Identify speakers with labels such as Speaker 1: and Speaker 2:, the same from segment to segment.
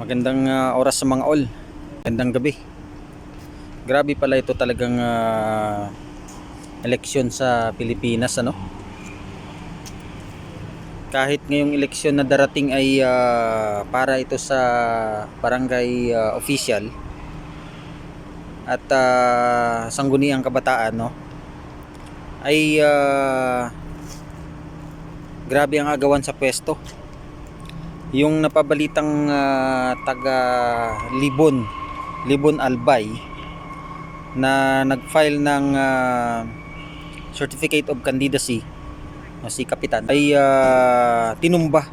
Speaker 1: Magandang oras sa mga all. Magandang gabi. Grabe pala ito talagang eleksyon sa Pilipinas, ano? Kahit ngayong eleksyon na darating ay para ito sa barangay official at sangguniang kabataan, no? Ay grabe ang agawan sa pwesto. Yung napabalitang taga Libon Albay na nag-file ng certificate of candidacy, si Kapitan, ay tinumba.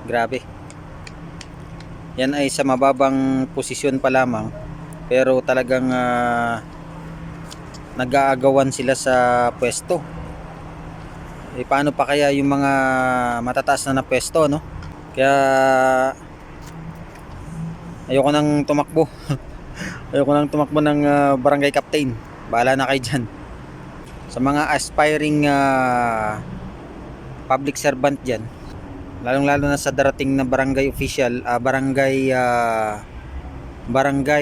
Speaker 1: Grabe. Yan ay sa mababang posisyon pa lamang, pero talagang nag-aagawan sila sa pwesto. Paano pa kaya yung mga matataas na pwesto, no? Kaya ayoko nang tumakbo. Ayoko nang tumakbo ng barangay captain. Bahala na kayo dyan. Sa mga aspiring public servant dyan, lalong lalo na sa darating na barangay official, barangay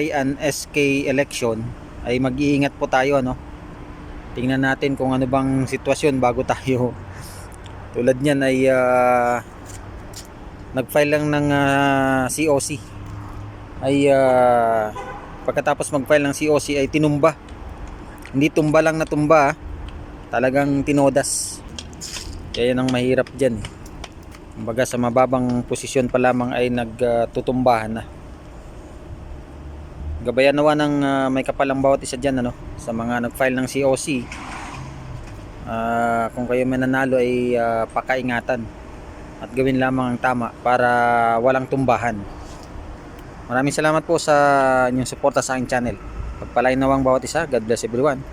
Speaker 1: and SK election, ay mag-iingat po tayo, no? Tingnan natin kung ano bang sitwasyon bago tayo tulad niyan ay nag-file lang ng COC ay pagkatapos mag-file ng COC ay tinumba. Hindi tumba lang na tumba, talagang tinodas. Kaya yan ang mahirap dyan, eh. Kumbaga sa mababang posisyon pa lamang ay nagtutumbahan na. Gabayan nawa ng may kapalang bawat isa dyan, ano, sa mga nag-file ng COC. Kung kayo mananalo ay pakaingatan at gawin lamang ang tama para walang tumbahan. Maraming salamat po sa inyong suporta sa aking channel. Pagpalain nawang bawat isa. God bless everyone.